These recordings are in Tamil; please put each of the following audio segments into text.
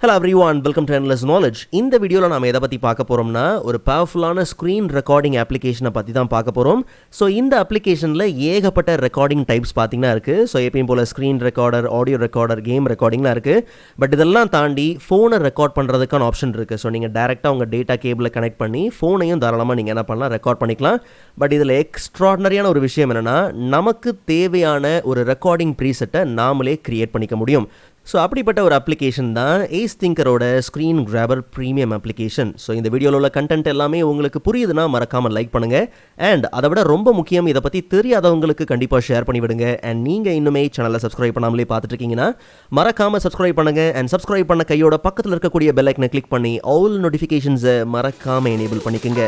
Hello everyone, welcome to Endless Knowledge. இந்த வீடியோவில் நாம் எதை பற்றி பார்க்க போகிறோம்னா ஒரு பவர்ஃபுல்லான ஸ்க்ரீன் ரெக்கார்டிங் அப்ளிகேஷனை பற்றி தான் பார்க்க போகிறோம். ஸோ இந்த அப்ளிகேஷனில் ஏகப்பட்ட ரெக்கார்டிங் டைப்ஸ் பார்த்திங்கன்னா இருக்குது. ஸோ எப்பயும் போல் screen recorder, audio recorder, game ரெக்கார்டிங்லாம் இருக்குது. பட் இதெல்லாம் தாண்டி ஃபோனை ரெக்கார்ட் பண்ணுறதுக்கான ஆப்ஷன் இருக்குது. ஸோ நீங்கள் டேரெக்டாக உங்கள் டேட்டா கேபிளை கனெக்ட் பண்ணி ஃபோனையும் தாராளமாக நீங்கள் என்ன பண்ணலாம், ரெக்கார்ட் பண்ணிக்கலாம். பட் இதில் எக்ஸ்ட்ராடினரியான ஒரு விஷயம் என்னென்னா, நமக்கு தேவையான ஒரு ரெக்கார்டிங் ப்ரீசெட்டை நாமளே க்ரியேட் பண்ணிக்க முடியும். ஸோ அப்படிப்பட்ட ஒரு அப்ளிகேஷன் தான் ஏஸ் திங்கரோட screen grabber premium application. So இந்த வீடியோவில் உள்ள கண்டென்ட் எல்லாமே உங்களுக்கு புரியுதுன்னா மறக்காமல் லைக் பண்ணுங்கள். அண்ட் அதை விட ரொம்ப முக்கியம், இதை பற்றி தெரியாதவங்களுக்கு கண்டிப்பாக ஷேர் பண்ணி விடுங்க. அண்ட் நீங்கள் இன்னுமே சேனலை சப்ஸ்கிரைப் பண்ணாமலே பார்த்துட்டு இருக்கீங்கன்னா மறக்காமல் சப்ஸ்கிரைப் பண்ணுங்கள். அண்ட் சப்ஸ்கிரைப் பண்ண கையோட பக்கத்தில் இருக்கக்கூடிய பெல் ஐக்கனை கிளிக் பண்ணி ஆல் நோட்டிஃபிகேஷன்ஸை மறக்காமல் எனேபிள் பண்ணிக்கோங்க.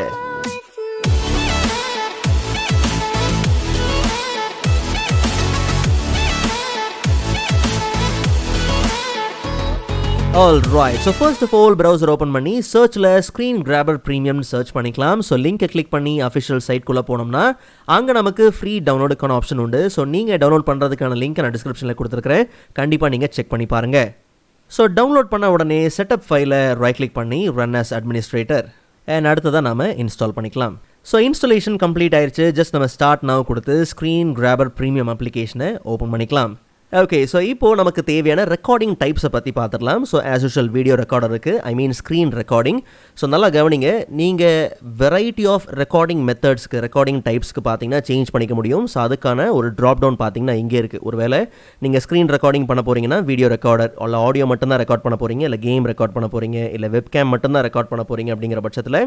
Alright, so first of all browser open பண்ணி searchல screen grabber premium search பண்ணிக்கலாம். ஸோ லிங்கை கிளிக் பண்ணி அஃபிஷியல் சைட்குள்ளே போனோம்னா அங்கே நமக்கு ஃப்ரீ டவுன்லோடுக்கான ஆப்ஷன் உண்டு. ஸோ நீங்கள் டவுன்லோட் பண்ணுறதுக்கான லிங்க் நான் டிஸ்கிரிப்ஷனில் கொடுத்துருக்கிறேன், கண்டிப்பாக நீங்கள் செக் பண்ணி பாருங்கள். ஸோ டவுன்லோட் பண்ண உடனே செட்டப் ஃபைலை ரைட் கிளிக் பண்ணி ரன் as administrator அண்ட் அடுத்ததாக நாம் இன்ஸ்டால் பண்ணிக்கலாம். ஸோ இன்ஸ்டாலேஷன் கம்ப்ளீட் ஆயிடுச்சு. ஜஸ்ட் நம்ம ஸ்டார்ட் now கொடுத்து ஸ்க்ரீன் கிராபர் ப்ரீமியம் அப்ளிகேஷனை ஓப்பன் பண்ணிக்கலாம். ஓகே, ஸோ இப்போது நமக்கு தேவையான ரெக்கார்டிங் டைப்ஸை பற்றி பார்த்துடலாம். So as usual video recorder இருக்குது, ஐ மீன் ஸ்க்ரீன் ரெக்கார்டிங். ஸோ நல்லா கவனிங்க, நீங்கள் வெரைட்டி ஆஃப் ரெக்கார்டிங் மெத்தட்ஸ்க்கு, ரெக்கார்டிங் டைப்ஸ்க்கு பார்த்தீங்கன்னா சேஞ்ச் பண்ணிக்க முடியும். ஸோ அதுக்கான ஒரு ட்ராப் டவுன் பார்த்தீங்கன்னா இங்கே இருக்குது. ஒருவேளை நீங்கள் ஸ்க்ரீன் ரெக்கார்டிங் பண்ண போகிறீங்கன்னா வீடியோ ரெக்கார்டர், இல்லை ஆடியோ மட்டும்தான் ரெக்கார்ட் பண்ண போகிறீங்க, இல்லை கேம் ரெக்கார்ட் பண்ண போகிறீங்க, இல்லை வெப்கேம் மட்டும்தான் ரெக்கார்ட் பண்ண போகிறீங்க அப்படிங்கிற பட்சத்தில்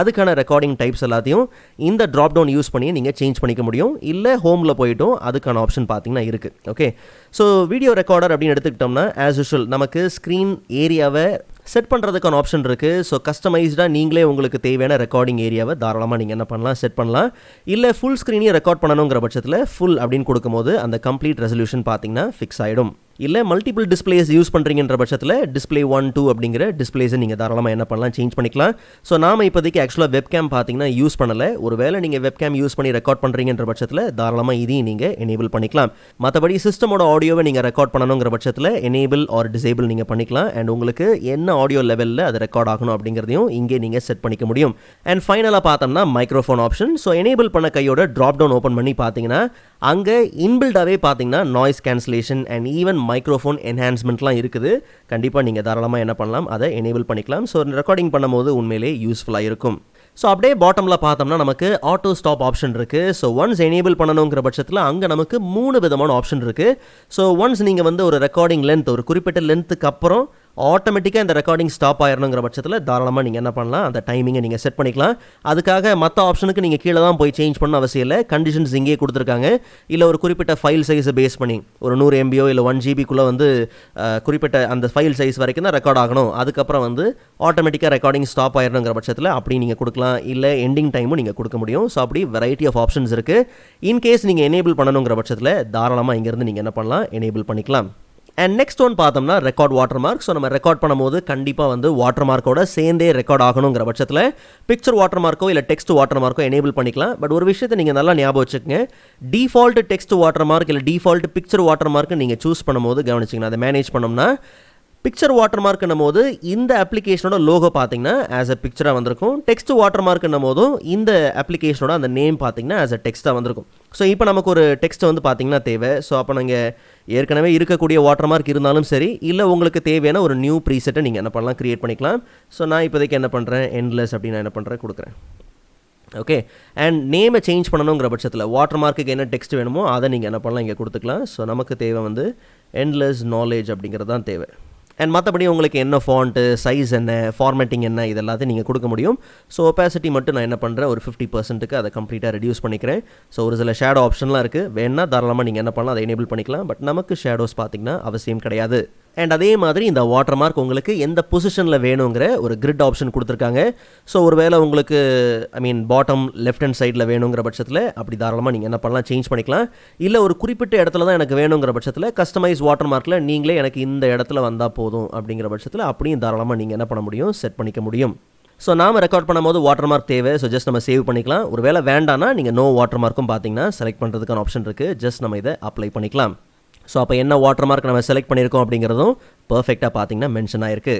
அதுக்கான ரெக்கார்டிங் டைப்ஸ் எல்லாத்தையும் இந்த ட்ராப் டவுன் யூஸ் பண்ணி நீங்கள் சேஞ்ச் பண்ணிக்க முடியும். இல்லை ஹோமில் போய்ட்டும் அதுக்கான ஆப்ஷன் பார்த்தீங்கன்னா இருக்குது. ஓகே, ஸோ வீடியோ ரெக்கார்டர் அப்படின்னு எடுத்துக்கிட்டோம்னா ஆஸ் யூஷுவல் நமக்கு ஸ்க்ரீன் ஏரியாவை செட் பண்ணுறதுக்கான ஆப்ஷன் இருக்குது. ஸோ கஸ்டமைஸ்டாக நீங்களே உங்களுக்கு தேவையான ரெக்கார்டிங் ஏரியாவை தாராளமாக நீங்கள் என்ன பண்ணலாம், செட் பண்ணலாம். இல்லை ஃபுல் ஸ்க்ரீனையும் ரெக்கார்ட் பண்ணணுங்கிற பட்சத்தில் ஃபுல் அப்படின்னு கொடுக்கும்போது அந்த கம்ப்ளீட் ரெசல்யூஷன் பார்த்தீங்கன்னா ஃபிக்ஸ் ஆகிடும். இல்லை மல்டிபிள் டிஸ்பிளேஸ் யூஸ் பண்ணுறீங்கன்ற பட்சத்தில் டிஸ்பிளே 1, 2 அப்படிங்கிற டிஸ்பிளேஸை நீங்கள் தாராளமாக என்ன பண்ணலாம், சேஞ்ச் பண்ணிக்கலாம். ஸோ நாம் இப்போதைக்கு ஆக்சுவலாக வெப்கேம் பார்த்தீங்கன்னா யூஸ் பண்ணலை. ஒரு வேளை நீங்கள் வெப்கேம் யூஸ் பண்ணி ரெக்கார்ட் பண்ணுறீங்கன்ற பட்சத்தில் தாராளமாக இதையும் நீங்கள் எனேபிள் பண்ணிக்கலாம். மற்றபடி சிஸ்டமோட ஆடியோவை நீங்கள் ரெக்கார்ட் பண்ணணுங்கிற பட்சத்தில் எனேபிள் ஆர் டிசேபிள் நீங்கள் பண்ணிக்கலாம். அண்ட் உங்களுக்கு என்ன ஆடியோ லெவலில் அது ரெக்கார்ட் ஆகணும் அப்படிங்கிறதையும் இங்கே நீங்கள் செட் பண்ணிக்க முடியும். அண்ட் ஃபைனலாக பார்த்தோம்னா மைக்ரோஃபோன் ஆப்ஷன். ஸோ எனேபிள் பண்ண கையோட ட்ராப் டவுன் ஓப்பன் பண்ணி பார்த்தீங்கன்னா அங்கே இன்பில்டாகவே பார்த்தீங்கன்னா noise cancellation and even microphone என்ஹான்ஸ்மெண்ட்லாம் இருக்குது. கண்டிப்பாக நீங்கள் தாராளமாக என்ன பண்ணலாம், அதை எனேபிள் பண்ணிக்கலாம். ஸோ ரெக்கார்டிங் பண்ணும்போது உண்மையிலே யூஸ்ஃபுல்லாக இருக்கும். ஸோ அப்படியே பாட்டமில் பார்த்தோம்னா நமக்கு ஆட்டோ ஸ்டாப் ஆப்ஷன் இருக்குது. ஸோ ஒன்ஸ் எனேபிள் பண்ணணுங்கிற பட்சத்தில் அங்கே நமக்கு 3 விதமான ஆப்ஷன் இருக்குது. ஸோ ஒன்ஸ் நீங்கள் ஒரு ரெக்கார்டிங் லென்த், ஒரு குறிப்பிட்ட லென்த்துக்கு அப்புறம் ஆட்டோமேட்டிக்காக இந்த ரெக்கார்டிங் ஸ்டாப் ஆயிடணுங்கிற பட்சத்தில் தாராளமாக நீங்கள் என்ன பண்ணலாம், அந்த டைமிங்கை நீங்கள் செட் பண்ணிக்கலாம். அதுக்காக மற்ற ஆப்ஷனுக்கு நீங்கள் கீழே தான் போய் சேஞ்ச் பண்ண அவசியம் இல்லை. கண்டிஷன்ஸ் இங்கே கொடுத்துருக்காங்க. இல்லை ஒரு குறிப்பிட்ட ஃபைல் சைஸை பேஸ் பண்ணி ஒரு 100 MBயோ இல்லை 1 GBக்குள்ளே குறிப்பிட்ட அந்த ஃபைல் சைஸ் வரைக்கும் தான் ரெக்கார்ட் ஆகணும். அதுக்கப்புறம் ஆட்டோமேட்டிக்காக ரெக்கார்டிங் ஸ்டாப் ஆயிடணுங்கிற பட்சத்தில் அப்படி நீங்கள் கொடுக்கலாம். இல்லை எண்டிங் டைமும் நீங்கள் கொடுக்க முடியும். ஸோ அப்படி வெரைட்டி ஆஃப் ஆப்ஷன்ஸ் இருக்குது. இன்கேஸ் நீங்கள் எனேபிள் பண்ணணுங்கிற பட்சத்தில் தாராளமாக இங்கேருந்து நீங்கள் என்ன பண்ணலாம், எனேபிள் பண்ணிக்கலாம். அண்ட் நெக்ஸ்ட் ஒன் பார்த்தோம்னா ரெக்கார்ட் வாட்டர் மார்க். ஸோ நம்ம ரெக்கார்ட் பண்ணும்போது கண்டிப்பாக வாட்டர் மார்க்கோட சேர்ந்தே ரெக்கார்ட் ஆகணுங்கிற பட்சத்தில் பிக்சர் வாட்டர் மார்க்கோ இல்லை டெக்ஸ்ட் வாட்டர் மார்க்கோ எனேபிள் பண்ணிக்கலாம். பட் ஒரு விஷயத்தை நீங்கள் நல்லா ஞாபகம் வச்சுக்கோங்க, டிஃபால்ட் டெக்ஸ்ட் வாட்டர் மார்க் இல்லை டிஃபால்ட் பிக்சர் வாட்டர் மார்க் நீங்கள் சூஸ் பண்ணும்போது கவனிச்சிங்கன்னா அதை மேனேஜ் பண்ணோம்னா பிக்சர் வாட்டர் மார்க்னும் போது இந்த அப்ளிகேஷனோட லோகோ பார்த்தீங்கன்னா ஆஸ் அ பிக்சராக வந்திருக்கும். டெக்ஸ்ட் வாட்டர் மார்க்னும் போதும் இந்த அப்ளிகேஷனோட அந்த நேம் பார்த்தீங்கன்னா ஆஸ் அ டெக்ஸ்ட்டாக வந்திருக்கும். ஸோ இப்போ நமக்கு ஒரு டெக்ஸ்ட் பார்த்தீங்கன்னா தேவை. ஸோ அப்போ நீங்கள் ஏற்கனவே இருக்கக்கூடிய வாட்டர் மார்க் இருந்தாலும் சரி, இல்லை உங்களுக்கு தேவையான ஒரு நியூ ப்ரீசெட்டை நீங்கள் என்ன பண்ணலாம், க்ரியேட் பண்ணிக்கலாம். ஸோ நான் இப்போதைக்கு என்ன பண்ணுறேன், எண்ட்லெஸ் அப்படின்னு நான் என்ன பண்ணுறேன், கொடுக்குறேன். ஓகே, அண்ட் நேமை சேஞ்ச் பண்ணணுங்கிற பட்சத்தில் வாட்டர் மார்க்குக்கு என்ன டெக்ஸ்ட் வேணுமோ அதை நீங்கள் என்ன பண்ணலாம், இங்கே கொடுத்துக்கலாம். ஸோ நமக்கு தேவை எண்ட்லெஸ் நாலேஜ் அப்படிங்கிறது தான் தேவை. அண்ட் மற்றபடி உங்களுக்கு என்ன ஃபாண்ட்டு, சைஸ் என்ன, ஃபார்மேட்டிங் என்ன, இது எல்லாத்தையும் நீங்கள் கொடுக்க முடியும். ஸோ ஒப்பாசிட்டி மட்டும் நான் என்ன பண்ணுறேன், ஒரு 50%க்கு அதை கம்ப்ளீட்டாக ரெடியூஸ் பண்ணிக்கிறேன். ஸோ ஒரு சில ஷேடோ ஆப்ஷன்லாம் இருக்குது, வேணால் தாராளமாக நீங்கள் என்ன பண்ணலாம், அதை எனேபிள் பண்ணிக்கலாம். பட் நமக்கு ஷேடோஸ் பார்த்திங்கன்னா அவசியம் கிடையாது. அண்ட் அதே மாதிரி இந்த வாட்டர் மார்க் உங்களுக்கு எந்த பொசிஷனில் வேணுங்கிற ஒரு கிரிட் ஆப்ஷன் கொடுத்துருக்காங்க. ஸோ ஒரு வேளை உங்களுக்கு பாட்டம் லெஃப்ட் ஹேண்ட் சைடில் வேணுங்கிற பட்சத்தில் அப்படி தாராளமாக நீங்கள் என்ன பண்ணலாம், சேஞ்ச் பண்ணிக்கலாம். இல்லை ஒரு குறிப்பிட்ட இடத்துல தான் எனக்கு வேணுங்கிற பட்சத்தில் கஸ்டமைஸ் வாட்டர் மார்க்கில் நீங்களே எனக்கு இந்த இடத்துல வந்தால் போதும் அப்படிங்கிற பட்சத்தில் அப்படியும் தாராளமாக நீங்கள் என்ன பண்ண முடியும், செட் பண்ணிக்க முடியும். ஸோ நாம் ரெக்கார்ட் பண்ணும்போது வாட்டர் மார்க் தேவை. ஸோ ஜஸ்ட் நம்ம சேவ் பண்ணிக்கலாம். ஒரு வேளை வேண்டானா நீங்கள் நோ வாட்டர் மார்க்கும் பார்த்தீங்கன்னா செலக்ட் பண்ணுறதுக்கான ஆப்ஷன் இருக்குது. ஜஸ்ட் நம்ம இதை அப்ளை பண்ணிக்கலாம். ஸோ அப்போ என்ன வாட்டர் மார்க் நம்ம செலக்ட் பண்ணியிருக்கோம் அப்படிங்கிறதும் பர்ஃபெக்டாக பார்த்தீங்கன்னா மென்ஷன் ஆயிருக்கு.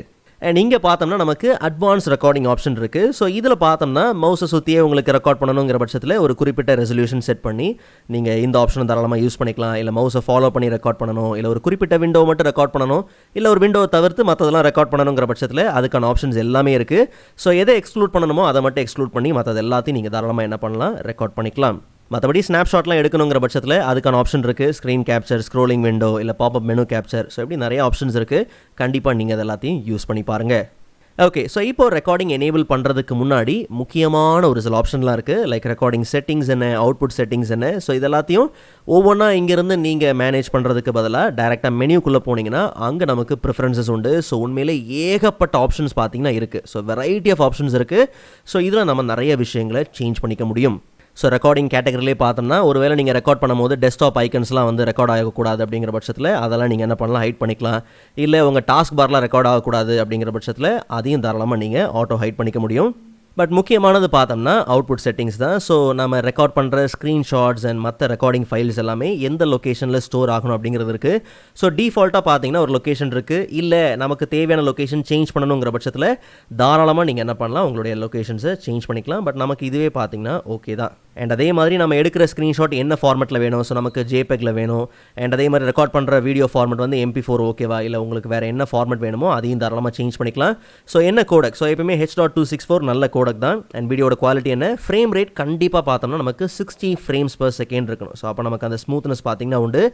அண்ட் இங்கே பார்த்தோம்னா நமக்கு அட்வான்ஸ் ரெக்கார்டிங் ஆப்ஷன் இருக்குது. ஸோ இதில் பார்த்தோம்னா மவுஸை சுற்றியே உங்களுக்கு ரெக்கார்ட் பண்ணணுங்கிற பட்சத்தில் ஒரு குறிப்பிட்ட ரெசல்யூஷன் செட் பண்ணி நீங்கள் இந்த ஆப்ஷனை தாராளமாக யூஸ் பண்ணிக்கலாம். இல்லை மவுஸை ஃபாலோ பண்ணி ரெக்கார்ட் பண்ணணும், இல்லை ஒரு குறிப்பிட்ட விண்டோ மட்டும் ரெக்கார்ட் பண்ணணும், இல்லை ஒரு விண்டோவை தவிர்த்து மற்றதெல்லாம் ரெக்கார்ட் பண்ணணுங்கிற பட்சத்தில் அதுக்கான ஆப்ஷன்ஸ் எல்லாமே இருக்குது. ஸோ எதை எக்ஸ்க்ளூட் பண்ணணுமோ அதை மட்டும் எக்ஸ்க்ளூட் பண்ணி மற்றது எல்லாத்தையும் நீங்கள் தாராளமாக என்ன பண்ணலாம், ரெக்கார்ட் பண்ணிக்கலாம். மற்றபடி ஸ்னாப்ஷாட்லாம் எடுக்கணுங்கிற பட்சத்தில் அதுக்கான ஆப்ஷன் இருக்குது. ஸ்க்ரீன் கேப்சர், ஸ்க்ரோலிங் விண்டோ, இல்லை பாப்அப் மெனு கேப்சர். ஸோ இப்படி நிறைய ஆப்ஷன்ஸ் இருக்குது. கண்டிப்பாக நீங்கள் அது எல்லாத்தையும் யூஸ் பண்ணி பாருங்கள். ஓகே, ஸோ இப்போ ரெக்கார்டிங் எனேபிள் பண்ணுறதுக்கு முன்னாடி முக்கியமான ஒரு சில ஆப்ஷன்லாம் இருக்குது. லைக் ரெக்கார்டிங் செட்டிங்ஸ் என்ன, அவுட்புட் செட்டிங்ஸ் என்ன. ஸோ இதெல்லாத்தையும் ஒவ்வொன்றா இங்கேருந்து நீங்கள் மேனேஜ் பண்ணுறதுக்கு பதிலாக டேரெக்டாக மெனுக்குள்ளே போனீங்கன்னா அங்கே நமக்கு ப்ரிஃபரன்சஸ் உண்டு. ஸோ உண்மையிலே ஏகப்பட்ட ஆப்ஷன்ஸ் பார்த்தீங்கன்னா இருக்குது. ஸோ வெரைட்டி ஆஃப் ஆப்ஷன்ஸ் இருக்குது. ஸோ இதில் நம்ம நிறைய விஷயங்களை சேஞ்ச் பண்ணிக்க முடியும். ஸோ ரெக்கார்டிங் கேட்டகரியிலே பார்த்தோம்னா ஒருவேளை நீங்கள் ரெக்கார்ட் பண்ணும்போது டெஸ்க்டாப் ஐக்கன்ஸ்லாம் வந்து ரெக்கார்ட் ஆகக்கூடாது அப்படிங்கிற பட்சத்தில் அதெல்லாம் நீங்கள் என்ன பண்ணலாம், ஹைட் பண்ணிக்கலாம். இல்லை உங்கள் டாஸ்க் பார்லாம் ரெக்கார்ட் ஆகக்கூடாது அப்படிங்கிற பட்சத்தில் அதையும் தாராளமாக நீங்கள் ஆட்டோ ஹைட் பண்ணிக்க முடியும். பட் முக்கியமானது பார்த்தோம்னா அவுட்புட் செட்டிங்ஸ் தான். ஸோ நம்ம ரெக்கார்ட் பண்ணுற ஸ்க்ரீன்ஷாட்ஸ் அண்ட் மற்ற ரெக்கார்டிங் ஃபைல்ஸ் எல்லாமே எந்த லொக்கேஷனில் ஸ்டோர் ஆகணும் அப்படிங்கிறது இருக்குது. ஸோ டிஃபால்ட்டாக பார்த்தீங்கன்னா ஒரு லொக்கேஷன் இருக்குது. இல்லை நமக்கு தேவையான லொக்கேஷன் சேஞ்ச் பண்ணணுங்கிற பட்சத்தில் தாராளமாக நீங்கள் என்ன பண்ணலாம், உங்களுடைய லொக்கேஷன்ஸை சேஞ்ச் பண்ணிக்கலாம். பட் நமக்கு இதுவே பார்த்தீங்கன்னா ஓகே தான். அண்ட் அதே மாதிரி நம்ம எடுக்கிற ஸ்க்ரீன்ஷாட் என்ன ஃபார்மெட்டில் வேணும். ஸோ நமக்கு ஜேபெக்கில் வேணும். அண்ட் அதே மாதிரி ரெக்கார்ட் பண்ணுற வீடியோ ஃபார்மெட் வந்து MP4 ஓகேவா, இல்லை உங்களுக்கு வேறு என்ன ஃபார்மெட் வேணுமோ அதையும் தாராளமாக சேஞ்ச் பண்ணிக்கலாம். ஸோ என்ன கோடக், ஸோ எப்பவுமே H.264 நல்ல கோடக் தான். அண்ட் வீடியோட குவாலிட்டி என்ன, ஃப்ரேம் ரேட் கண்டிப்பாக பார்த்தோம்னா நமக்கு 60 frames per second இருக்கணும். ஸோ அப்போ நமக்கு அந்த ஸ்மூத்னஸ் பார்த்தீங்கன்னா உண்டு.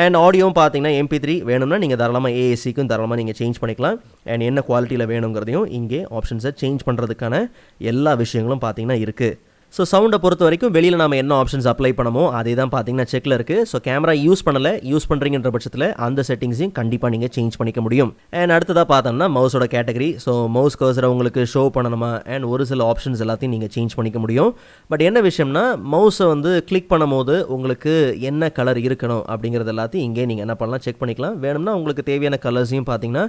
அண்ட் ஆடியோவும் பார்த்தீங்கன்னா MP3 வேணும்னா நீங்கள் தாராளமாக AACக்கும் தாராளமாக நீங்கள் சேஞ்ச் பண்ணிக்கலாம். அண்ட் என்ன குவாலிட்டியில் வேணுங்கிறதையும் இங்கே ஆப்ஷன்ஸை சேஞ்ச் பண்ணுறதுக்கான எல்லா விஷயங்களும் பார்த்தீங்கன்னா இருக்குது. ஸோ சவுண்டை பொறுத்த வரைக்கும் வெளியில் நம்ம என்ன ஆப்ஷன்ஸ் அப்ளை பண்ணமோ அதே தான் பார்த்தீங்கன்னா செக்கில் இருக்குது. ஸோ கேமரா யூஸ் பண்ணுறீங்கன்ற பட்சத்தில் அந்த செட்டிங்ஸையும் கண்டிப்பாக நீங்கள் சேஞ்ச் பண்ணிக்க முடியும். அண்ட் அடுத்ததாக பார்த்தோம்னா மவுஸோட கேட்டகரி. ஸோ மவுஸ் கர்சரை உங்களுக்கு ஷோ பண்ணணுமா, அண்ட் ஒரு சில ஆப்ஷன்ஸ் எல்லாத்தையும் நீங்கள் சேஞ்ச் பண்ணிக்க முடியும். பட் என்ன விஷயம்னா மவுஸை வந்து கிளிக் பண்ணும்போது உங்களுக்கு என்ன கலர் இருக்கணும் அப்படிங்கிறது எல்லாத்தையும் இங்கே நீங்கள் என்ன பண்ணலாம், செக் பண்ணிக்கலாம். வேணும்னா உங்களுக்கு தேவையான கலர்ஸையும் பார்த்தீங்கன்னா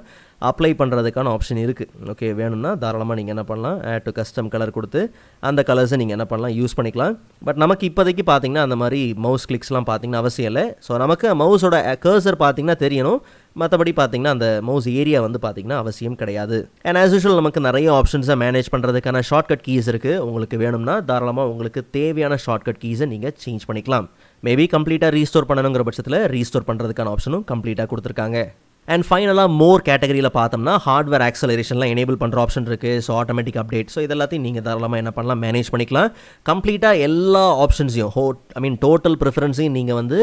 அப்ளை பண்ணுறதுக்கான ஆப்ஷன் இருக்குது. ஓகே, வேணும்னா தாராளமாக நீங்கள் என்ன பண்ணலாம், ஆட் டு கஸ்டம் கலர் கொடுத்து அந்த கலர்ஸை நீங்கள் என்ன பண்ணலாம், யூஸ் பண்ணிக்கலாம். பட் நமக்கு இப்போதைக்கு பார்த்தீங்கன்னா அந்த மாதிரி மவுஸ் கிளிக்ஸ்லாம் பார்த்தீங்கன்னா அவசியம் இல்லை. ஸோ நமக்கு மவுஸோட கர்சர் பார்த்தீங்கன்னா தெரியணும். மற்றபடி பார்த்தீங்கன்னா அந்த மவுஸ் ஏரியா வந்து பார்த்தீங்கன்னா அவசியம் கிடையாது. அண்ட் ஆஸ் யூஷுவல் நமக்கு நிறைய ஆப்ஷன்ஸை மேனேஜ் பண்ணுறதுக்கான ஷார்ட்கட் கீஸ் இருக்குது. உங்களுக்கு வேணும்னா தாராளமாக உங்களுக்கு தேவையான ஷார்ட்கட் கீஸை நீங்கள் சேஞ்ச் பண்ணிக்கலாம். மேபி கம்ப்ளீட்டாக ரீஸ்டோர் பண்ணணுங்கிற பட்சத்தில் ரீஸ்டோர் பண்ணுறதுக்கான ஆப்ஷனும் கம்ப்ளீட்டாக கொடுத்துருக்காங்க. அண்ட் ஃபைனலாக மோர் கேட்டகரியில் பார்த்தோம்னா ஹார்ட்வேர் ஆக்சலரேஷன்லாம் எனேபிள் பண்ணுற ஆப்ஷன் இருக்குது. So automatic update. ஸோ இதெல்லாத்தையும் நீங்கள் தாராளமாக என்ன பண்ணலாம், மேனேஜ் பண்ணிக்கலாம். கம்ப்ளீட்டாக எல்லா ஆப்ஷன்ஸையும் டோட்டல் ப்ரிஃபரன்ஸையும் நீங்கள் வந்து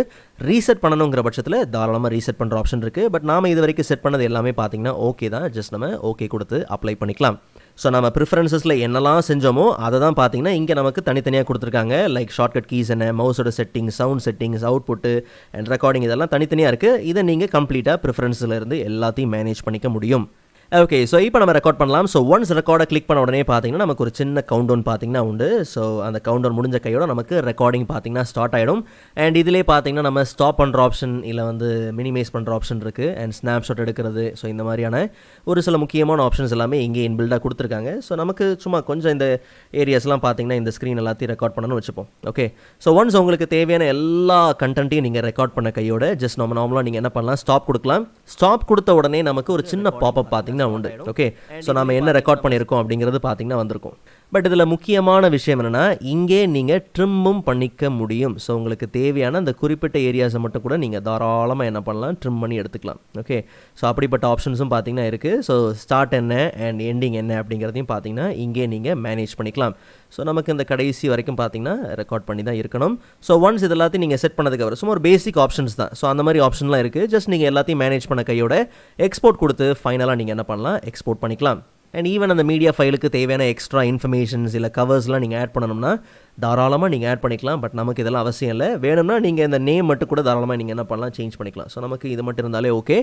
ரீசெட் பண்ணணுங்கிற பட்சத்தில் தாராளமாக ரீசெட் பண்ணுற ஆப்ஷன் இருக்குது. பட் நாம் இது வரைக்கும் செட் பண்ணது எல்லாமே பார்த்தீங்கன்னா ஓகே தான். ஜஸ்ட் நம்ம ஓகே கொடுத்து அப்ளை பண்ணிக்கலாம். ஸோ நம்ம ப்ரிஃபரன்ஸில் என்னெல்லாம் செஞ்சோமோ அதை தான் பார்த்தீங்கன்னா இங்கே நமக்கு தனித்தனியாக கொடுத்துருக்காங்க. லைக் ஷார்ட்கட் கீஸ் என்ன, மவுஸோட settings, sound settings, output and recording இதெல்லாம் தனித்தனியாக இருக்குது. இதை நீங்கள் கம்ப்ளீட்டாக ப்ரிஃபரன்ஸில் இருந்து எல்லாத்தையும் மேனேஜ் பண்ணிக்க முடியும். ஓகே, ஸோ இப்போ நம்ம ரெக்கார்ட் பண்ணலாம். ஸோ ஒன்ஸ் ரெக்கார்டை கிளிக் பண்ண உடனே பார்த்தீங்கன்னா நமக்கு ஒரு சின்ன கவுண்டவுன் பார்த்தீங்கன்னா உண்டு. ஸோ அந்த கவுண்டவுன் முடிஞ்ச கையோட நமக்கு ரெக்கார்டிங் பார்த்தீங்கன்னா ஸ்டார்ட் ஆகிடும். அண்ட் இதிலே பார்த்தீங்கன்னா நம்ம ஸ்டாப் பண்ணுற ஆப்ஷன், இல்லை வந்து மினிமைஸ் பண்ணுற ஆப்ஷன் இருக்குது. அண்ட் ஸ்னாப்ஷாட் எடுக்கிறது. ஸோ இந்த மாதிரியான ஒரு சில முக்கியமான ஆப்ஷன்ஸ் எல்லாமே இங்கே இன்பில்டாக கொடுத்துருக்காங்க. ஸோ நமக்கு சும்மா கொஞ்சம் இந்த ஏரியாஸ்லாம் பார்த்தீங்கன்னா இந்த ஸ்க்ரீன் எல்லாத்தையும் ரெக்கார்ட் பண்ணணும்னு வச்சுப்போம். ஓகே, ஸோ ஒன்ஸ் உங்களுக்கு தேவையான எல்லா கண்டென்ட்டையும் நீங்கள் ரெக்கார்ட் பண்ண கையோட ஜஸ்ட் நார்மலாக நீங்கள் என்ன பண்ணலாம், ஸ்டாப் கொடுக்கலாம். ஸ்டாப் கொடுத்த உடனே நமக்கு ஒரு சின்ன பாப்அப் பார்த்தீங்கன்னா உண்டு. ஓகே, ஸோ நம்ம என்ன ரெக்கார்ட் பண்ணியிருக்கோம் அப்படிங்கிறது பார்த்தீங்கன்னா வந்திருக்கும். பட் இதில் முக்கியமான விஷயம் என்னென்னா இங்கே நீங்கள் ட்ரிம்மும் பண்ணிக்க முடியும். ஸோ உங்களுக்கு தேவையான அந்த குறிப்பிட்ட ஏரியாஸை மட்டும் கூட நீங்கள் தாராளமாக என்ன பண்ணலாம், ட்ரிம் பண்ணி எடுத்துக்கலாம். ஓகே, ஸோ அப்படிப்பட்ட ஆப்ஷன்ஸும் பார்த்தீங்கன்னா இருக்குது. ஸோ ஸ்டார்ட் என்ன அண்ட் எண்டிங் என்ன அப்படிங்கிறதையும் பார்த்தீங்கன்னா இங்கே நீங்கள் மேனேஜ் பண்ணிக்கலாம். ஸோ நமக்கு இந்த கடைசி வரைக்கும் பார்த்தீங்கன்னா ரெக்கார்ட் பண்ணி தான் இருக்கணும். ஸோ ஒன்ஸ் இது எல்லாத்தையும் நீங்கள் செட் பண்ணதுக்கு அப்புறம் சும்மா ஒரு பேசிக் ஆப்ஷன்ஸ் தான். ஸோ அந்த மாதிரி ஆப்ஷன்லாம் இருக்குது. ஜஸ்ட் நீங்கள் எல்லாத்தையும் மேனேஜ் பண்ண கையோட எக்ஸ்போர்ட் கொடுத்து ஃபைனலாக நீங்கள் என்ன பண்ணலாம், எக்ஸ்போர்ட் பண்ணிக்கலாம். அண்ட் ஈவன் அந்த மீடியா ஃபைலுக்கு தேவையான எக்ஸ்ட்ரா இன்ஃபர்மேஷன்ஸ் இல்லை கவர்ஸ்லாம் நீங்கள் ஆட் பண்ணணும்னா தாராளமாக நீங்கள் ஆட் பண்ணிக்கலாம். பட் நமக்கு இதெல்லாம் அவசியம் இல்லை. வேணும்னா நீங்கள் இந்த நேம் மட்டும் கூட தாராளமாக நீங்கள் என்ன பண்ணலாம், சேஞ்ச் பண்ணிக்கலாம். ஸோ நமக்கு இது மட்டும் இருந்தாலே ஓகே.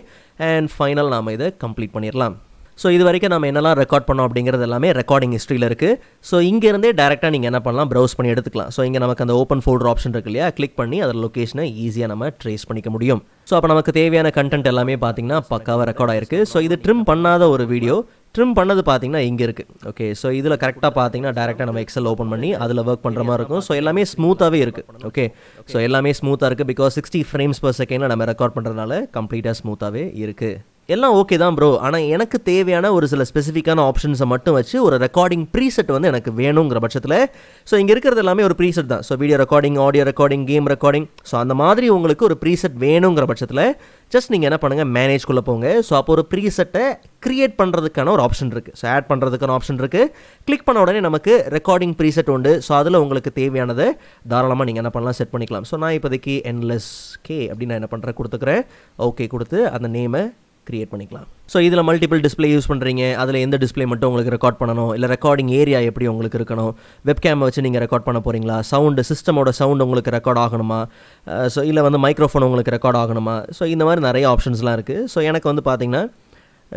அண்ட் ஃபைனல் நாம் இதை கம்ப்ளீட் பண்ணிடலாம். ஸோ இது வரைக்கும் நம்ம என்னெல்லாம் ரெக்கார்ட் பண்ணோம் அப்படிங்கிறது எல்லாமே ரெக்கார்டிங் ஹிஸ்ட்ரியில் இருக்குது. ஸோ இங்கேருந்தே டேரெக்டாக நீங்கள் என்ன பண்ணலாம், ப்ரௌஸ் பண்ணி எடுத்துக்கலாம். ஸோ இங்கே நமக்கு அந்த ஓப்பன் ஃபோல்டர் ஆப்ஷன் இருக்கு இல்லையா, கிளிக் பண்ணி அதோட லொக்கேஷனை ஈஸியாக நம்ம ட்ரேஸ் பண்ணிக்க முடியும். ஸோ அப்போ நமக்கு தேவையான கண்டென்ட் எல்லாமே பார்த்தீங்கன்னா பக்காவாக ரெக்கார்ட் ஆயிருக்கு. ஸோ இது ட்ரிம் பண்ணாத ஒரு வீடியோ. ட்ரிம் பண்ணது பார்த்தீங்கன்னா இங்கே இருக்குது. ஓகே, ஸோ இதில் கரெக்டாக பார்த்தீங்கன்னா டேரெக்டாக நம்ம எக்ஸல் ஓப்பன் பண்ணி அதில் ஒர்க் பண்ணுற மாதிரி இருக்கும். ஸோ எல்லாமே ஸ்மூத்தாகவே இருக்குது. ஓகே, ஸோ எல்லாமே ஸ்மூத்தாக இருக்குது. பிகாஸ் 60 frames per second நம்ம ரெக்கார்ட் பண்ணுறதுனால கம்ப்ளீட்டாக ஸ்மூத்தாகவே இருக்குது. எல்லாம் ஓகே தான் ப்ரோ, ஆனால் எனக்கு தேவையான ஒரு சில ஸ்பெசிஃபிக்கான ஆப்ஷன்ஸை மட்டும் வச்சு ஒரு ரெக்கார்டிங் ப்ரீசெட் வந்து எனக்கு வேணுங்கிற பட்சத்தில், ஸோ இங்கே இருக்கிறது எல்லாமே ஒரு ப்ரீசெட் தான். So video recording, audio recording, game recording, so அந்த மாதிரி உங்களுக்கு ஒரு ப்ரீசெட் வேணுங்கிற பட்சத்தில் ஜஸ்ட் நீங்கள் என்ன பண்ணுங்கள், மேனேஜ்குள்ளே போங்க. ஸோ அப்போ ஒரு ப்ரீசெட்டை க்ரியேட் பண்ணுறதுக்கான ஒரு ஆப்ஷன் இருக்குது. ஸோ ஆட் பண்ணுறதுக்கான ஆப்ஷன் இருக்குது. கிளிக் பண்ண உடனே நமக்கு ரெக்கார்டிங் ப்ரீசெட் உண்டு. ஸோ அதில் உங்களுக்கு தேவையானதை தாராளமாக நீங்கள் என்ன பண்ணலாம், செட் பண்ணிக்கலாம். ஸோ நான் இப்போதைக்கு என்லெஸ் கே அப்படின்னு நான் என்ன பண்ணுறேன், கொடுத்துக்கிறேன். ஓகே கொடுத்து அந்த நேமை கிரியேட் பண்ணிக்கலாம். ஸோ இதில் மல்டிபிள் டிஸ்பிளே யூஸ் பண்ணுறீங்க, அதில் எந்த டிஸ்பிளே மட்டும் உங்களுக்கு ரெக்கார்ட் பண்ணணும், இல்லை ரெக்கார்டிங் ஏரியா எப்படி உங்களுக்கு இருக்கணும், வெப்கேமை வச்சு நீங்கள் ரெக்கார்ட் பண்ண போகிறீங்களா, சவுண்டு சிஸ்டமோட சவுண்ட் உங்களுக்கு ரெக்கார்ட் ஆகணுமா, ஸோ இல்லை வந்து மைக்ரோஃபோன் உங்களுக்கு ரெக்கார்ட் ஆகணுமா, ஸோ இந்த மாதிரி நிறைய ஆப்ஷன்ஸ்லாம் இருக்குது. ஸோ எனக்கு வந்து பார்த்திங்கன்னா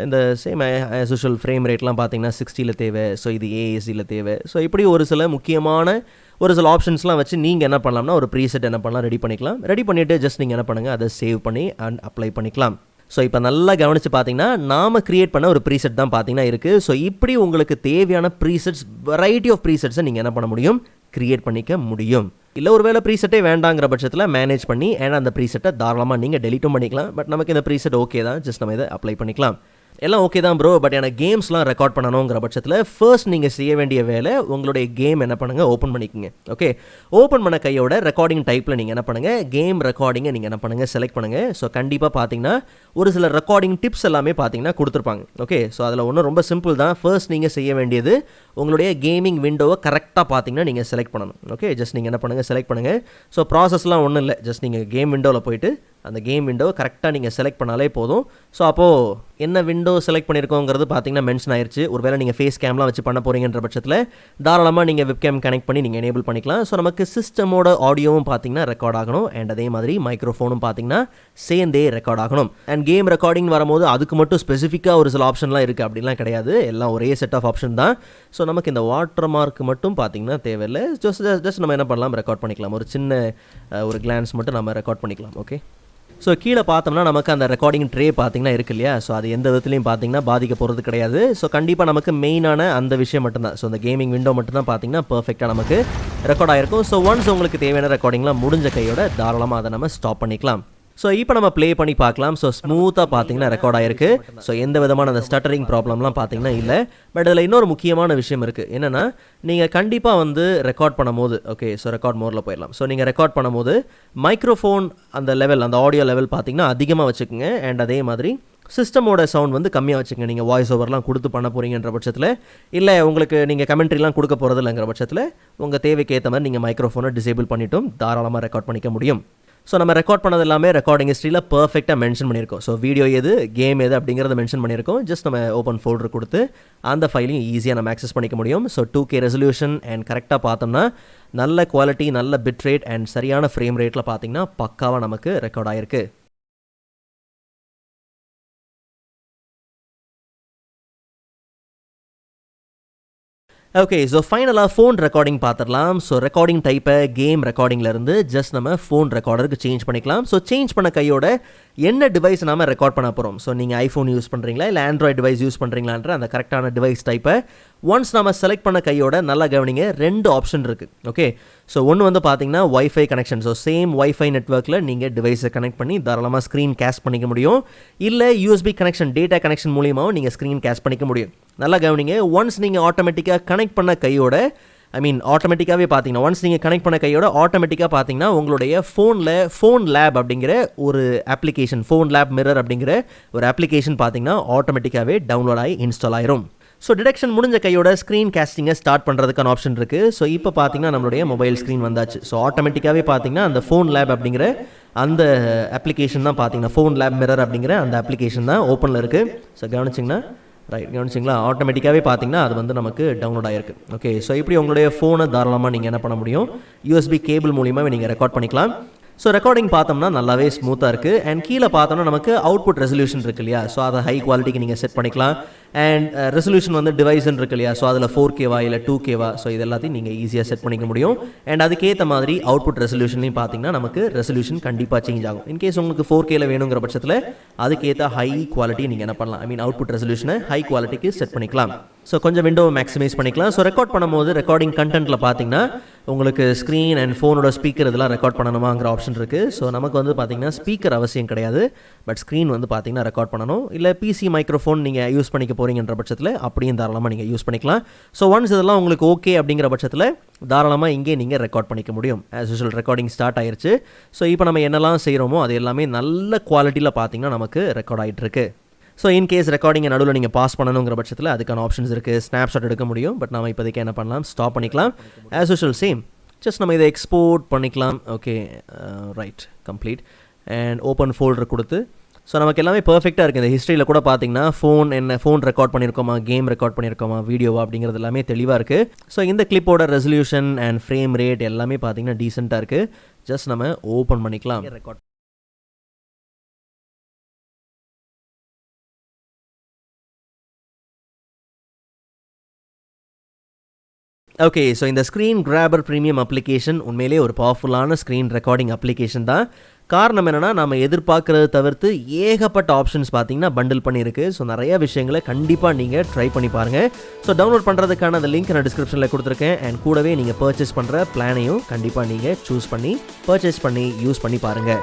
இந்த சேம் ஆஸ் யூஷுவல் ஃப்ரேம் ரேட்லாம் பார்த்தீங்கன்னா 60 தேவை. ஸோ இது ஏஎஸ்சியில் தேவை. ஸோ இப்படி ஒரு சில முக்கியமான ஒரு சில ஆப்ஷன்ஸ்லாம் வச்சு நீங்கள் என்ன பண்ணலாம்னா ஒரு ப்ரீசெட் என்ன பண்ணலாம், ரெடி பண்ணிக்கலாம். ரெடி பண்ணிவிட்டு ஜஸ்ட் நீங்கள் என்ன பண்ணுங்கள், அதை சேவ் பண்ணி அண்ட் அப்ளை பண்ணிக்கலாம். ஸோ இப்போ நல்லா கவனித்து பார்த்தீங்கன்னா நாம் க்ரியேட் பண்ண ஒரு ப்ரீசெட் தான் பார்த்தீங்கன்னா இருக்குது. ஸோ இப்படி உங்களுக்கு தேவையான ப்ரீசெட்ஸ், வெரைட்டி ஆஃப் ப்ரீசெட்ஸை நீங்கள் என்ன பண்ண முடியும், க்ரியேட் பண்ணிக்க முடியும். இல்லை ஒரு வேளை ப்ரீசெட்டே வேண்டாங்கிற பட்சத்தில் மேனேஜ் பண்ணி ஏன்னா அந்த ப்ரீசெட்டை தாராளமாக நீங்கள் டெலிட்டும் பண்ணிக்கலாம். பட் நமக்கு இந்த ப்ரீசெட் ஓகே தான், ஜஸ்ட் நம்ம இதை அப்ளை பண்ணிக்கலாம். எல்லாம் ஓகே தான் ப்ரோ, பட் எனக்கு கேம்ஸ்லாம் ரெக்கார்ட் பண்ணணுங்கிற பட்சத்தில் ஃபர்ஸ்ட் நீங்கள் செய்ய வேண்டிய வேலை, உங்களுடைய கேம் என்ன பண்ணுங்கள், ஓப்பன் பண்ணிக்கோங்க. ஓகே, ஓப்பன் பண்ண கையோட ரெக்கார்டிங் டைப்பில் நீங்கள் என்ன பண்ணுங்கள், கேம் ரெக்கார்டிங்கை நீங்கள் என்ன பண்ணுங்கள், செலக்ட் பண்ணுங்கள். ஸோ கண்டிப்பாக பார்த்தீங்கன்னா ஒரு சில ரெக்கார்டிங் டிப்ஸ் எல்லாமே பார்த்தீங்கன்னா கொடுத்துருப்பாங்க. ஓகே, ஸோ அதில் ஒன்றும் ரொம்ப சிம்பிள் தான். ஃபர்ஸ்ட் நீங்கள் செய்ய வேண்டியது உங்களுடைய கேமிங் விண்டோவை கரெக்டாக பார்த்தீங்கன்னா நீங்கள் செலக்ட் பண்ணணும். ஓகே, ஜஸ்ட் நீங்கள் என்ன பண்ணுங்கள், செலக்ட் பண்ணுங்கள். ஸோ ப்ராசஸ்லாம் ஒன்றும் இல்லை, ஜஸ்ட் நீங்கள் கேம் விண்டோவில் போய்ட்டு அந்த கேம் விண்டோவை கரெக்டாக நீங்கள் செலக்ட் பண்ணாலே போதும். ஸோ அப்போது என்ன விண்டோ செலக்ட் பண்ணியிருக்கோங்கிறது பார்த்தீங்கன்னா மென்ஷன் ஆயிடுச்சு. ஒரு வேளை நீங்கள் ஃபேஸ் கேம்லாம் வச்சு பண்ண போகிறீங்கன்ற பட்சத்தில் தாராளமாக நீங்கள் வெப்கேம் கனெக்ட் பண்ணி நீங்கள் எனேபிள் பண்ணிக்கலாம். ஸோ நமக்கு சிஸ்டமோட ஆடியோவும் பார்த்தீங்கன்னா ரெக்கார்ட் ஆகணும், அண்ட் அதே மாதிரி மைக்ரோஃபோனும் பார்த்தீங்கன்னா சேர்ந்தே ரெக்கார்ட் ஆகணும். அண்ட் கேம் ரெக்கார்டிங் வரும்போது அதுக்கு மட்டும் ஸ்பெசிஃபிக்காக ஒரு சில ஆப்ஷன்லாம் இருக்குது அப்படின்லாம் கிடையாது, எல்லாம் ஒரே செட் ஆஃப் ஆப்ஷன் தான். ஸோ நமக்கு இந்த வாட்டர் மார்க் மட்டும் பார்த்தீங்கன்னா தேவையில்லை. ஜஸ்ட் நம்ம என்ன பண்ணலாம், ரெக்கார்ட் பண்ணிக்கலாம். ஒரு சின்ன ஒரு கிளான்ஸ் மட்டும் நம்ம ரெக்கார்ட் பண்ணிக்கலாம். ஓகே, ஸோ கீழே பார்த்தோம்னா நமக்கு அந்த ரெக்கார்டிங் ட்ரே பார்த்தீங்கன்னா இருக்கு இல்லையா, ஸோ அது எந்த விதத்துலையும் பார்த்தீங்கன்னா பாதிக்க போகிறது கிடையாது. ஸோ கண்டிப்பாக நமக்கு மெயினான அந்த விஷயம் மட்டும்தான், ஸோ அந்த கேமிங் விண்டோ மட்டும்தான் பார்த்தீங்கன்னா பர்ஃபெக்டாக நமக்கு ரெக்கார்ட் ஆகிருக்கும். ஸோ ஒன்ஸ் உங்களுக்கு தேவையான ரெக்கார்டிங்லாம் முடிஞ்ச கையோட தாராளமாக அதை நம்ம ஸ்டாப் பண்ணிக்கலாம். ஸோ இப்போ நம்ம ப்ளே பண்ணி பார்க்கலாம். ஸோ ஸ்மூத்தாக பார்த்தீங்கன்னா ரெக்கார்ட் ஆகிருக்கு. ஸோ எந்த விதமான அந்த ஸ்டட்டரிங் ப்ராப்ளம்லாம் பார்த்தீங்கன்னா இல்லை. பட் அதில் இன்னொரு முக்கியமான விஷயம் இருக்குது. என்னென்னா நீங்கள் கண்டிப்பாக வந்து ரெக்கார்ட் பண்ணும்போது, ஓகே ஸோ ரெக்கார்ட் மோடில் போயிடலாம். ஸோ நீங்கள் ரெக்கார்ட் பண்ணும்போது மைக்ரோஃபோன் அந்த லெவல், அந்த ஆடியோ லெவல் பார்த்தீங்கன்னா அதிகமாக வச்சுக்கோங்க. அண்ட் அதே மாதிரி சிஸ்டமோட சவுண்ட் வந்து கம்மியாக வச்சுக்கோங்க. நீங்கள் வாய்ஸ் ஓவர்லாம் கொடுத்து பண்ண போகிறீங்கன்ற பட்சத்தில், இல்லை உங்களுக்கு நீங்கள் கமெண்ட்ரிலாம் கொடுக்க போகிறது இல்லைங்கிற பட்சத்தில் உங்கள் தேவைக்கு ஏற்ற மாதிரி நீங்கள் மைக்ரோஃபோனை டிசேபிள் பண்ணிட்டும் தாராளமாக ரெக்கார்ட் பண்ணிக்க முடியும். ஸோ நம்ம ரெக்கார்ட் பண்ணது எல்லாமே ரெக்கார்டிங் ஹிஸ்ட்ரியில் பர்ஃபெக்டாக மென்ஷன் பண்ணியிருக்கோம். ஸோ வீடியோ எது, கேம் எது அப்படிங்கிறத மென்ஷன் பண்ணியிருக்கோம். ஜஸ்ட் நம்ம ஓப்பன் ஃபோல்டர் கொடுத்து அந்த ஃபைலையும் ஈஸியாக நம்ம ஆக்சஸ் பண்ணிக்க முடியும். ஸோ 2K ரெசல்யூஷன் அண்ட் கரெக்டாக பார்த்தோம்னா நல்ல குவாலிட்டி, நல்ல பிட் ரேட் அண்ட் சரியான ஃப்ரேம் ரேட்டில் பார்த்தீங்கன்னா பக்காவாக நமக்கு ரெக்கார்ட் ஆகிருக்கு. ஓகே, ஸோ ஃபைனலாக ஃபோன் ரெக்கார்டிங் பார்த்துடலாம். ஸோ ரெக்கார்டிங் டைப்பை கேம் ரெக்கார்டிங்லேருந்து ஜஸ்ட் நம்ம ஃபோன் ரெக்கார்டருக்கு சேஞ்ச் பண்ணிக்கலாம். ஸோ சேஞ்ச் பண்ண கையோட என்ன டிவைஸ் நம்ம ரெக்கார்ட் பண்ண போகிறோம், ஸோ நீங்கள் ஐஃபோன் யூஸ் பண்ணுறீங்களா இல்லை ஆண்ட்ராய்டு டிவைஸ் யூஸ் பண்ணுறீங்களான்ற அந்த கரெக்டான டிவைஸ் டைப்பை ஒன்ஸ் நம்ம செலக்ட் பண்ண கையோட நல்லா கவனிங்க, 2 ஆப்ஷன் இருக்குது. ஓகே, ஸோ ஒன்று வந்து பார்த்தீங்கன்னா wifi connection. So same wifi நெட்வொர்க்கில் நீங்கள் டிவைஸை கனெக்ட் பண்ணி தாராளமாக ஸ்க்ரீன் கேஸ்ட் பண்ணிக்க முடியும். இல்லை யூஎஸ்பி கனெக்ஷன், டேட்டா கனெக்ஷன் மூலியமாகவும் நீங்கள் ஸ்க்ரீன் கேஸ்ட் பண்ணிக்க முடியும். நல்லா கவனிங்க, ஒன்ஸ் நீங்கள் ஆட்டோமேட்டிக்காக கனெக்ட் பண்ண கையோட, ஆட்டோமேட்டிக்காகவே பார்த்தீங்கன்னா ஒன்ஸ் நீங்கள் கனெக்ட் பண்ண கையோட ஆட்டோமேட்டிக்காக பார்த்தீங்கன்னா உங்களுடைய ஃபோனில் ஃபோன் லேப் அப்படிங்கிற ஒரு அப்ளிகேஷன், ஃபோன் லேப் மிரர் அப்படிங்கிற ஒரு அப்ளிகேஷன் பார்த்தீங்கன்னா ஆட்டோமேட்டிக்காகவே டவுன்லோட் ஆகி இன்ஸ்டால் ஆயிரும். ஸோ டிடெக்ஷன் முடிஞ்ச கையோட ஸ்க்ரீன் கேஸ்டிங்கை ஸ்டார்ட் பண்ணுறதுக்கான ஆப்ஷன் இருக்குது. ஸோ இப்போ பார்த்தீங்கன்னா நம்மளுடைய மொபைல் ஸ்க்ரீன் வந்தாச்சு. ஸோ ஆட்டோமேட்டிக்காகவே பார்த்தீங்கன்னா அந்த ஃபோன் லேப் அப்படிங்கிற அந்த அப்ளிகேஷன் தான் பார்த்தீங்கன்னா ஃபோன் லேப் மிரர் அப்படிங்கிற அந்த அப்ளிகேஷன் தான் ஓப்பனில் இருக்குது. ஸோ கவனிச்சிங்களா, ஆட்டோமேட்டிக்காகவே பார்த்தீங்கன்னா அது வந்து நமக்கு டவுன்லோட் ஆகிருக்கு. ஓகே, ஸோ இப்படி உங்களுடைய ஃபோனை தாராளமாக நீங்கள் என்ன பண்ண முடியும், யூஎஸ்பி கேபிள் மூலியமாக நீங்கள் ரெக்கார்ட் பண்ணிக்கலாம். ஸோ ரெக்கார்டிங் பார்த்தோம்னா நல்லாவே ஸ்மூத்தாக இருக்குது. அண்ட் கீழே பார்த்தோம்னா நமக்கு அவுட்புட் ரெசல்யூஷன் இருக்கு இல்லையா, ஸோ அதை ஹை குவாலிட்டிக்கு நீங்கள் செட் பண்ணிக்கலாம். அண்ட் ரெசல்யூஷன் வந்து டிவைஸ்ன்னு இருக்கு இல்லையா, ஸோ அதில் 4K இல்லை 2K, ஸோ இது எல்லாத்தையும் நீங்கள் ஈஸியாக செட் பண்ணிக்க முடியும். அண்ட் அதுக்கேற்ற மாதிரி அவுட்புட் ரெசல்யூஷன்லையும் பார்த்தீங்கன்னா நமக்கு ரெசல்யூஷன் கண்டிப்பாக சேஞ்ச் ஆகும். இன்கேஸ் உங்களுக்கு 4K வேணுங்கிற பட்சத்தில் அதுக்கேற்ற ஹை குவாலிட்டி நீங்கள் என்ன பண்ணலாம், ஐ மீன் அவுட்புட் ரெசல்யூஷனை ஹை குவாலிட்டிக்கு செட் பண்ணிக்கலாம். ஸோ கொஞ்சம் விண்டோவை மேக்ஸிமைஸ் பண்ணிக்கலாம். ஸோ ரெக்கார்ட் பண்ணும்போது ரெக்கார்டிங் கண்டென்ட்டில் பார்த்தீங்கன்னா உங்களுக்கு ஸ்க்ரீன் அண்ட் ஃபோனோட ஸ்பீக்கர் இதெல்லாம் ரெக்கார்ட் பண்ணணுமாங்கிற ஆப்ஷன் இருக்குது. ஸோ நமக்கு வந்து பார்த்தீங்கன்னா ஸ்பீக்கர் அவசியம் கிடையாது, பட் ஸ்க்ரீன் வந்து பார்த்தீங்கன்னா ரெக்கார்ட் பண்ணணும். இல்லை பிசி மைக்ரோஃபோன் நீங்கள் யூஸ் பண்ணிக்க போகிறீங்கன்ற பட்சத்தில் அப்படியும் தாராளமாக நீங்கள் யூஸ் பண்ணிக்கலாம். ஸோ ஒன்ஸ் இதெல்லாம் உங்களுக்கு ஓகே அப்படிங்கிற பட்சத்தில் தாராளமாக இங்கே நீங்கள் ரெக்கார்ட் பண்ணிக்க முடியும். ஆஸ் யூஷுவல் ரெக்கார்டிங் ஸ்டார்ட் ஆயிடுச்சு. ஸோ இப்போ நம்ம என்னெல்லாம் செய்கிறோமோ அது எல்லாமே நல்ல குவாலிட்டியில் பார்த்தீங்கன்னா நமக்கு ரெக்கார்ட் ஆகிட்டு இருக்கு. ஸோ இன்கேஸ் ரெக்கார்டிங்கை நடுவில் நீங்கள் பாஸ் பண்ணணுங்கிற பட்சத்தில் அதுக்கான ஆப்ஷன்ஸ் இருக்குது. ஸ்னாப்ஷாட் எடுக்க முடியும், பட் நம்ம இப்போதைக்கு என்ன பண்ணலாம், ஸ்டாப் பண்ணிக்கலாம். ஆஸ் யூஷுவல் சேம் ஜஸ்ட் நம்ம இதை எக்ஸ்போர்ட் பண்ணிக்கலாம். Okay, right, complete. And open folder கொடுத்து ஸோ நமக்கு எல்லாமே பர்ஃபெக்டாக இருக்குது. இந்த ஹிஸ்ட்ரியில் கூட பார்த்தீங்கன்னா ஃபோன் ரெக்கார்ட் பண்ணியிருக்கோமா, கேம் ரெக்கார்ட் பண்ணியிருக்கோமா, வீடியோவா அப்படிங்கிறது எல்லாமே தெளிவாக இருக்குது. ஸோ இந்த கிளிப்போட ரெசல்யூஷன் அண்ட் ஃப்ரேம் ரேட் எல்லாமே பார்த்தீங்கன்னா டீசெண்டாக இருக்குது. ஜஸ்ட் நம்ம ஓப்பன் பண்ணிக்கலாம். ரெக்கார்ட் ஓகே, ஸோ இந்த ஸ்க்ரீன் கிராபர் ப்ரீமியம் அப்ளிகேஷன் உண்மையிலே ஒரு பவர்ஃபுல்லான ஸ்க்ரீன் ரெக்கார்டிங் அப்ளிகேஷன் தான். காரணம் என்னென்னா, நம்ம எதிர்பார்க்குறத தவிர்த்து ஏகப்பட்ட ஆப்ஷன்ஸ் பார்த்தீங்கன்னா பண்டில் பண்ணியிருக்கு. ஸோ நிறைய விஷயங்களை கண்டிப்பாக நீங்கள் ட்ரை பண்ணி பாருங்கள். ஸோ டவுன்லோட் பண்ணுறதுக்கான அந்த லிங்க் நான் டிஸ்கிரிப்ஷனில் கொடுத்துருக்கேன். அண்ட் கூடவே நீங்கள் பர்ச்சேஸ் பண்ணுற பிளானையும் கண்டிப்பாக நீங்கள் சூஸ் பண்ணி பர்ச்சேஸ் பண்ணி யூஸ் பண்ணி பாருங்கள்.